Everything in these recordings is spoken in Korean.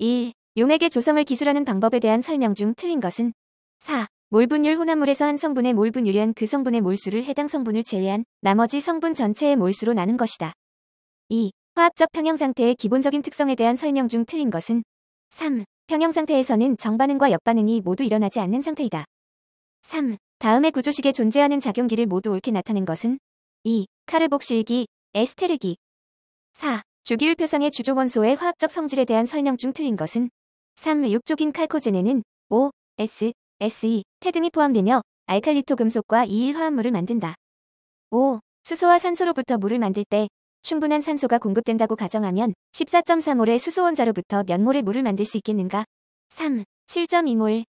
1. 용액의 조성을 기술하는 방법에 대한 설명 중 틀린 것은 4. 몰 분율 혼합물에서 한 성분의 몰 분율은 그 성분의 몰수를 해당 성분을 제외한 나머지 성분 전체의 몰수로 나눈 것이다. 2. 화학적 평형상태의 기본적인 특성에 대한 설명 중 틀린 것은 3. 평형상태에서는 정반응과 역반응이 모두 일어나지 않는 상태이다. 3. 다음의 구조식에 존재하는 작용기를 모두 옳게 나타낸 것은 2. 카르복실기, 에스테르기. 4. 주기율 표상의 주조 원소의 화학적 성질에 대한 설명 중 틀린 것은 3. 육족인 칼코젠에는 O, S, Se, 태 등이 포함되며 알칼리토 금속과 이일 화합물을 만든다. 5. 수소와 산소로부터 물을 만들 때 충분한 산소가 공급된다고 가정하면 14.3몰의 수소 원자로부터 몇 몰의 물을 만들 수 있겠는가? 3. 7.2몰.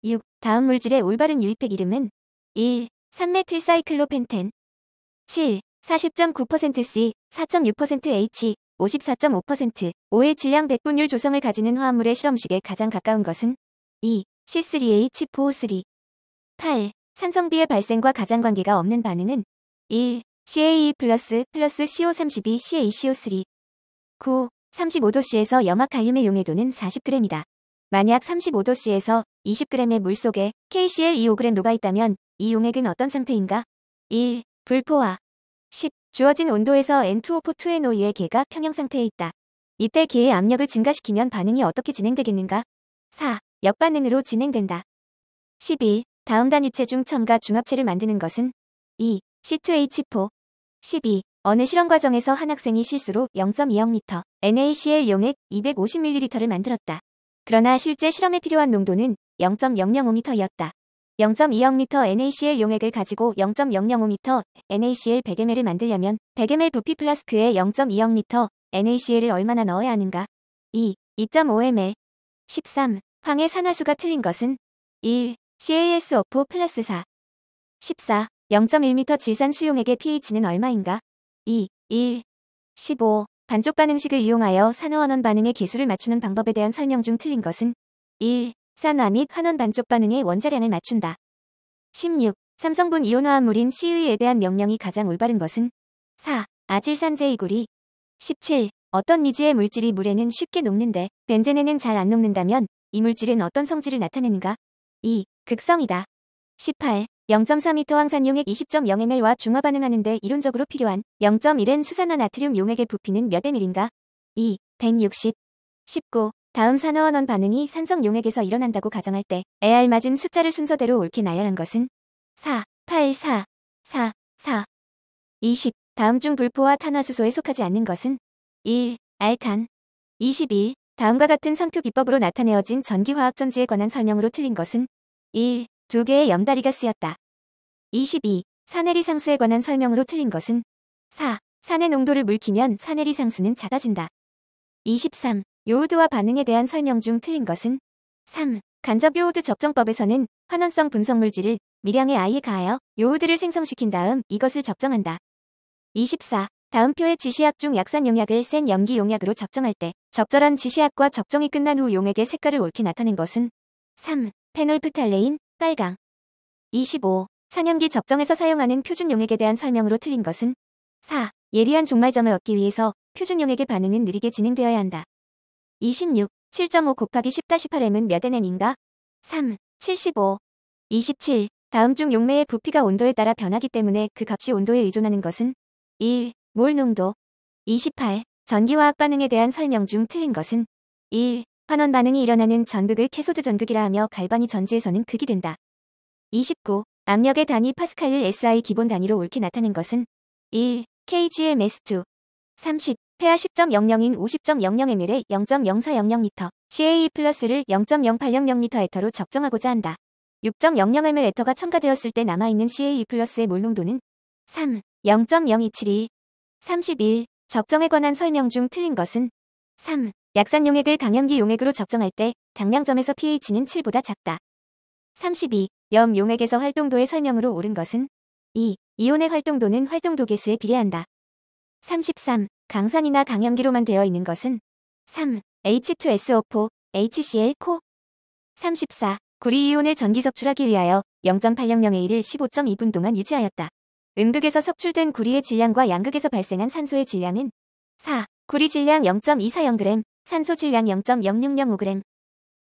6. 다음 물질의 올바른 유입액 이름은 1. 3메틸사이클로펜텐. 7. 40.9% C, 4.6% H, 54.5%, 5의 질량 백분율 조성을 가지는 화합물의 실험식에 가장 가까운 것은 2. C3H4O3. 8. 산성비의 발생과 가장관계가 없는 반응은 1. CaE++ CO32 CaCO3. 9. 35도씨에서 염화칼륨의 용해도는 40g이다. 만약 35도씨에서 20g의 물 속에 KCl 5g 녹아있다면 이 용액은 어떤 상태인가? 1. 불포화. 10. 주어진 온도에서 N2O4,2NO2의 개가 평형상태에 있다. 이때 개의 압력을 증가시키면 반응이 어떻게 진행되겠는가? 4. 역반응으로 진행된다. 11. 다음 단위체 중 첨가 중합체를 만드는 것은 2. C2H4. 12. 어느 실험 과정에서 한 학생이 실수로 0.2억 NaCl 용액 250ml를 만들었다. 그러나 실제 실험에 필요한 농도는 0.005m였다. 0.2억 NaCl 용액을 가지고 0.005m NaCl 100ml를 만들려면 100ml 부피 플라스크에 0.2억 NaCl을 얼마나 넣어야 하는가? 2. 2.5ml. 13. 황의 산화수가 틀린 것은 1. CaSO4 플러스 4. 14. 0.1m 질산 수용액의 pH는 얼마인가? 2. 1. 15. 반쪽 반응식을 이용하여 산화환원 반응의 계수를 맞추는 방법에 대한 설명 중 틀린 것은 1. 산화 및 환원 반쪽 반응의 원자량을 맞춘다. 16. 삼성분 이온화합물인 CE에 대한 명령이 가장 올바른 것은 4. 아질산제이구리. 17. 어떤 미지의 물질이 물에는 쉽게 녹는데 벤젠에는 잘 안 녹는다면 이 물질은 어떤 성질을 나타내는가? 2. 극성이다. 18. 0.4m 황산용액 20.0ml와 중화 반응하는데 이론적으로 필요한 0.1N 수산화 나트륨 용액의 부피는 몇 ml인가? 2. 160. 19. 다음 산화환원 반응이 산성 용액에서 일어난다고 가정할 때 에 알맞은 숫자를 순서대로 옳게 나열한 것은 4, 8, 4, 4, 4. 20. 다음 중 불포화 탄화수소에 속하지 않는 것은 1. 알칸. 21. 다음과 같은 상표 기법으로 나타내어진 전기화학전지에 관한 설명으로 틀린 것은 1. 두 개의 염다리가 쓰였다. 22. 사내리 상수에 관한 설명으로 틀린 것은 4. 산의 농도를 물키면 사내리 상수는 작아진다. 23. 요오드와 반응에 대한 설명 중 틀린 것은 3. 간접 요오드 적정법에서는 환원성 분석물질을 미량의 I에 가하여 요오드를 생성시킨 다음 이것을 적정한다. 24. 다음 표의 지시약 중 약산 용약을 센 염기 용약으로 적정할 때 적절한 지시약과 적정이 끝난 후 용액의 색깔을 옳게 나타낸 것은 3. 페놀프탈레인, 빨강. 25. 산염기 적정에서 사용하는 표준 용액에 대한 설명으로 틀린 것은 4. 예리한 종말점을 얻기 위해서 표준 용액의 반응은 느리게 진행되어야 한다. 26. 7.5 곱하기 10-8m은 몇 nm인가? 3. 75. 27. 다음 중 용매의 부피가 온도에 따라 변하기 때문에 그 값이 온도에 의존하는 것은 1. 몰 농도. 28. 전기화학 반응에 대한 설명 중 틀린 것은 1. 환원 반응이 일어나는 전극을 캐소드 전극이라 하며 갈반이 전지에서는 극이 된다. 29. 압력의 단위 파스칼을 SI 기본 단위로 옳게 나타낸 것은 1. kgm/s2. 30. 폐하 10.00인 50.00ml에 0.0400L, CaE+를 0.0800L로 적정하고자 한다. 6.00ml가 첨가되었을 때 남아있는 CaE+의 몰 농도는 3. 0.0272. 31. 적정에 관한 설명 중 틀린 것은 3. 약산 용액을 강염기 용액으로 적정할 때 당량점에서 pH는 7보다 작다. 32. 염 용액에서 활동도의 설명으로 옳은 것은 2. 이온의 활동도는 활동도 계수에 비례한다. 33. 강산이나 강염기로만 되어 있는 것은 3. H2SO4, HCl, 코. 34. 구리 이온을 전기 석출하기 위하여 0.800A를 15.2분 동안 유지하였다. 음극에서 석출된 구리의 질량과 양극에서 발생한 산소의 질량은 4. 구리 질량 0.240g, 산소 질량 0.0005g.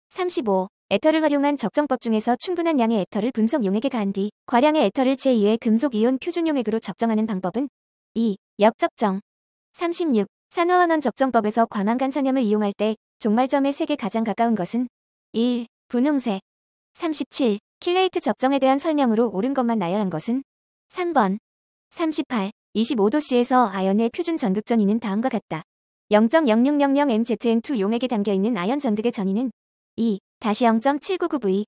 35. 에터를 활용한 적정법 중에서 충분한 양의 에터를 분석 용액에 가한 뒤 과량의 에터를 제2의 금속 이온 표준 용액으로 적정하는 방법은 2. 역적정. 36. 산화환원 적정법에서 과망간산염을 이용할 때 종말점의 색에 가장 가까운 것은 1. 분홍색. 37. 킬레이트 적정에 대한 설명으로 옳은 것만 나열한 것은 3번. 38. 25도씨에서 아연의 표준 전극 전위는 다음과 같다. 0.0000mZn2 용액에 담겨있는 아연 전극의 전위는 2-0.799V.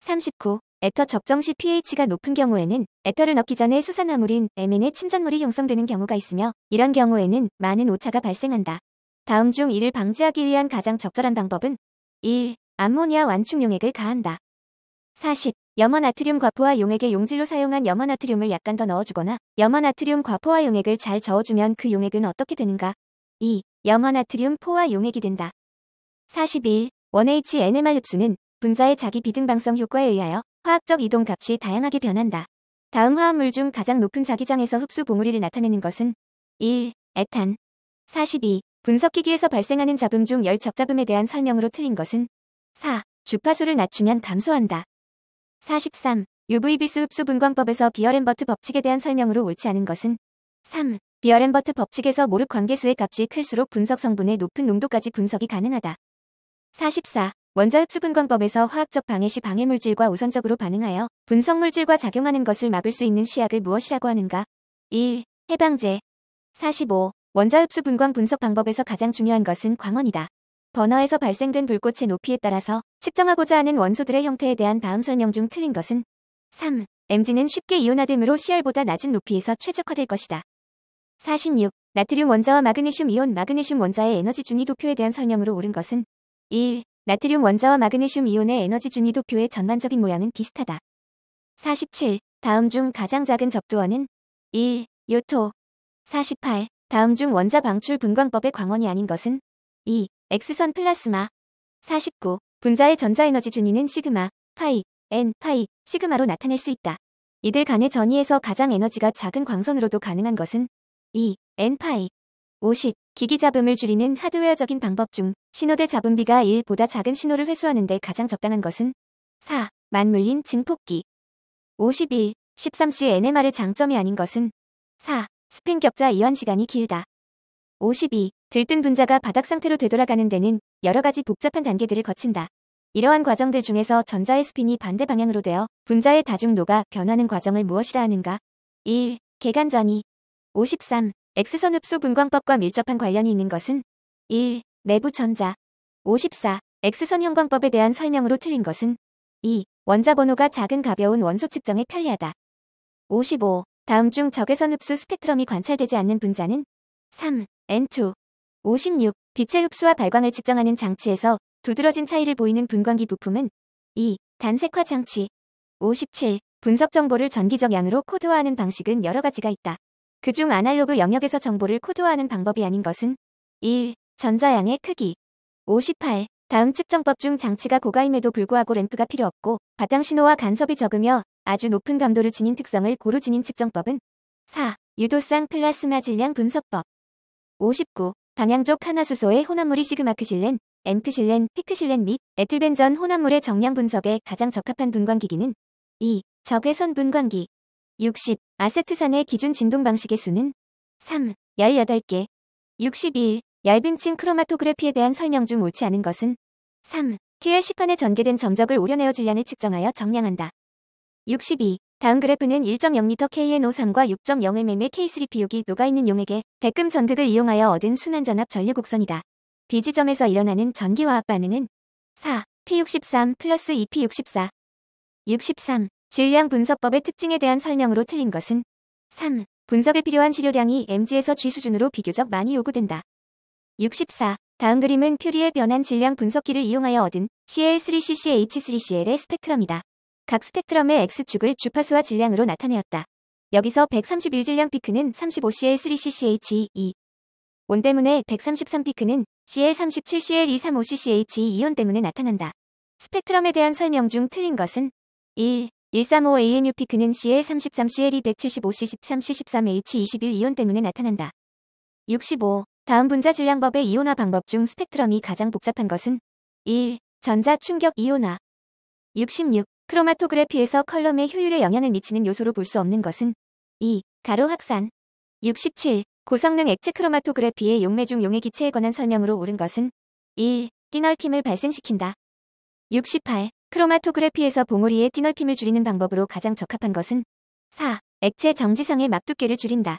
39. 에터 적정 시 pH가 높은 경우에는 에터를 넣기 전에 수산화물인 MN의 침전물이 형성되는 경우가 있으며 이런 경우에는 많은 오차가 발생한다. 다음 중 이를 방지하기 위한 가장 적절한 방법은 1. 암모니아 완충 용액을 가한다. 40. 염화나트륨 과포화 용액에 용질로 사용한 염화나트륨을 약간 더 넣어주거나 염화나트륨 과포화 용액을 잘 저어주면 그 용액은 어떻게 되는가? 2. 염화나트륨 포화 용액이 된다. 41. 1HNMR 흡수는 분자의 자기 비등방성 효과에 의하여 화학적 이동 값이 다양하게 변한다. 다음 화합물 중 가장 높은 자기장에서 흡수 봉우리를 나타내는 것은 1. 에탄. 42. 분석기기에서 발생하는 잡음 중 열 적잡음에 대한 설명으로 틀린 것은 4. 주파수를 낮추면 감소한다. 43. UV-비스 흡수 분광법에서 비어렌버트 법칙에 대한 설명으로 옳지 않은 것은 3. 비어렌버트 법칙에서 모르 관계수의 값이 클수록 분석 성분의 높은 농도까지 분석이 가능하다. 44. 원자 흡수 분광법에서 화학적 방해 시 방해물질과 우선적으로 반응하여 분석물질과 작용하는 것을 막을 수 있는 시약을 무엇이라고 하는가? 1. 해방제. 45. 원자 흡수 분광 분석 방법에서 가장 중요한 것은 광원이다. 버너에서 발생된 불꽃의 높이에 따라서 측정하고자 하는 원소들의 형태에 대한 다음 설명 중 틀린 것은 3. Mg는 쉽게 이온화됨으로 CR보다 낮은 높이에서 최적화될 것이다. 46. 나트륨 원자와 마그네슘 이온 마그네슘 원자의 에너지 준위도표에 대한 설명으로 옳은 것은 1. 나트륨 원자와 마그네슘 이온의 에너지 준위도표의 전반적인 모양은 비슷하다. 47. 다음 중 가장 작은 접두원은 1. 요토. 48. 다음 중 원자 방출 분광법의 광원이 아닌 것은 2. X선 플라스마. 49. 분자의 전자에너지 준위는 시그마, 파이, N, 파이, 시그마로 나타낼 수 있다. 이들 간의 전위에서 가장 에너지가 작은 광선으로도 가능한 것은 2. N, 파이. 50. 기기 잡음을 줄이는 하드웨어적인 방법 중 신호대 잡음비가 1보다 작은 신호를 회수하는 데 가장 적당한 것은 4. 만물린 증폭기. 51. 13C NMR의 장점이 아닌 것은 4. 스핀 격자 이완 시간이 길다. 52. 들뜬 분자가 바닥 상태로 되돌아가는 데는 여러 가지 복잡한 단계들을 거친다. 이러한 과정들 중에서 전자의 스핀이 반대 방향으로 되어 분자의 다중도가 변하는 과정을 무엇이라 하는가? 1. 개간전이. 53. X선 흡수 분광법과 밀접한 관련이 있는 것은 1. 내부 전자. 54. X선 형광법에 대한 설명으로 틀린 것은 2. 원자 번호가 작은 가벼운 원소 측정에 편리하다. 55. 다음 중 적외선 흡수 스펙트럼이 관찰되지 않는 분자는 3. N2. 56. 빛의 흡수와 발광을 측정하는 장치에서 두드러진 차이를 보이는 분광기 부품은 2. 단색화 장치. 57. 분석 정보를 전기적 양으로 코드화하는 방식은 여러 가지가 있다. 그중 아날로그 영역에서 정보를 코드화하는 방법이 아닌 것은 1. 전자양의 크기. 58. 다음 측정법 중 장치가 고가임에도 불구하고 램프가 필요 없고 바탕 신호와 간섭이 적으며 아주 높은 감도를 지닌 특성을 고루 지닌 측정법은 4. 유도쌍 플라스마 질량 분석법. 59. 방향족 하나수소의 혼합물이 시그마크실렌, 엠크실렌, 피크실렌 및 에틸벤전 혼합물의 정량 분석에 가장 적합한 분광기기는 2. 적외선 분광기. 60. 아세트산의 기준 진동 방식의 수는 3. 18개. 61. 얇은 층 크로마토그래피에 대한 설명 중 옳지 않은 것은 3. QL10판에 전개된 점적을 오려내어 질량을 측정하여 정량한다. 62. 다음 그래프는 1.0L KNO3과 6.0mm의 K3PO기 녹아있는 용액에 백금 전극을 이용하여 얻은 순환전압 전류곡선이다. B지점에서 일어나는 전기화학 반응은 4. P63 플러스 2P64. 63. 질량 분석법의 특징에 대한 설명으로 틀린 것은 3. 분석에 필요한 시료량이 mg에서 g 수준으로 비교적 많이 요구된다. 64. 다음 그림은 퓨리의 변환 질량 분석기를 이용하여 얻은 CL3CCH3Cl의 스펙트럼이다. 각 스펙트럼의 X축을 주파수와 질량으로 나타내었다. 여기서 131 질량 피크는 35CL3CCH2 온 때문에 133 피크는 CL37CL235CCH2 이온 때문에 나타난다. 스펙트럼에 대한 설명 중 틀린 것은 1. 135 AMU 피크는 CL33CL275C13C13H21 이온 때문에 나타난다. 65. 다음 분자 질량법의 이온화 방법 중 스펙트럼이 가장 복잡한 것은 1. 전자 충격 이온화. 66. 크로마토그래피에서 컬럼의 효율에 영향을 미치는 요소로 볼 수 없는 것은 2. 가로 확산. 67. 고성능 액체 크로마토그래피의 용매 중 용의 기체에 관한 설명으로 옳은 것은 1. 띠넓힘을 발생시킨다. 68. 크로마토그래피에서 봉우리의 띠넓힘을 줄이는 방법으로 가장 적합한 것은 4. 액체 정지상의 막두께를 줄인다.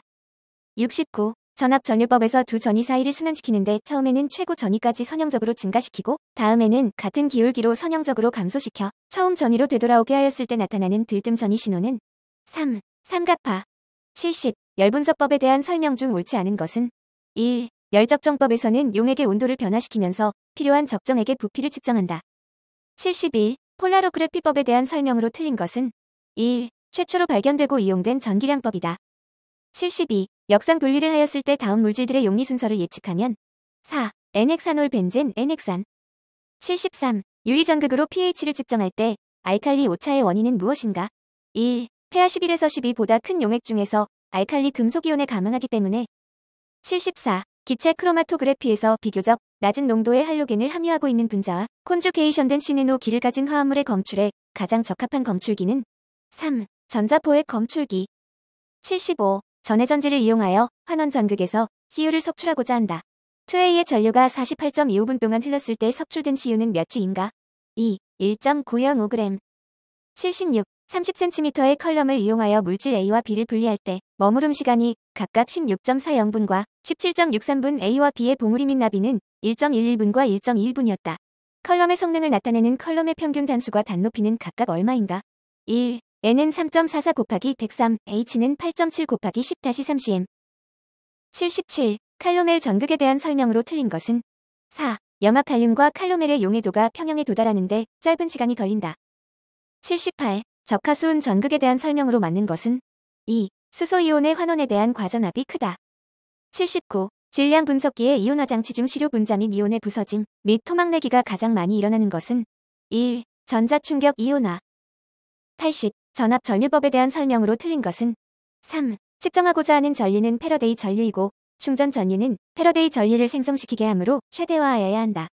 69. 전압 전류법에서 두 전위 사이를 순환시키는데 처음에는 최고 전위까지 선형적으로 증가시키고 다음에는 같은 기울기로 선형적으로 감소시켜 처음 전위로 되돌아오게 하였을 때 나타나는 들뜸 전위 신호는 3. 삼각파. 70. 열분석법에 대한 설명 중 옳지 않은 것은 1. 열적정법에서는 용액의 온도를 변화시키면서 필요한 적정액의 부피를 측정한다. 71. 폴라로그래피법에 대한 설명으로 틀린 것은 1. 최초로 발견되고 이용된 전기량법이다. 72. 역상 분리를 하였을 때 다음 물질들의 용리 순서를 예측하면 4. N헥산올 벤젠 N헥산. 73. 유리전극으로 pH를 측정할 때 알칼리 오차의 원인은 무엇인가? 1. 폐하 11에서 12보다 큰 용액 중에서 알칼리 금속이온에 감응하기 때문에. 74. 기체 크로마토그래피에서 비교적 낮은 농도의 할로겐을 함유하고 있는 분자와 콘주게이션된 시네노기를 가진 화합물의 검출에 가장 적합한 검출기는 3. 전자포획 검출기. 75. 전해전지를 이용하여 환원 전극에서 CU를 석출하고자 한다. 2A의 전류가 48.25분 동안 흘렀을 때 석출된 CU는 몇 G인가? 2. 1.905g. 76. 30cm의 컬럼을 이용하여 물질 A와 B를 분리할 때 머무름 시간이 각각 16.40분과 17.63분. A와 B의 봉우리 및 나비는 1.11분과 1.21분이었다. 컬럼의 성능을 나타내는 컬럼의 평균 단수와 단높이는 각각 얼마인가? 1. N은 3.44 곱하기 103, H는 8.7 곱하기 10-30cm. 77. 칼로멜 전극에 대한 설명으로 틀린 것은 4. 염화칼륨과 칼로멜의 용해도가 평형에 도달하는데 짧은 시간이 걸린다. 78. 적하수은 전극에 대한 설명으로 맞는 것은 2. 수소이온의 환원에 대한 과전압이 크다. 79. 질량 분석기의 이온화 장치 중 시료 분자 및 이온의 부서짐 및 토막내기가 가장 많이 일어나는 것은 1. 전자충격 이온화. 80. 전압 전류법에 대한 설명으로 틀린 것은 3. 측정하고자 하는 전류는 패러데이 전류이고 충전 전류는 패러데이 전류를 생성시키게 하므로 최대화하여야 한다.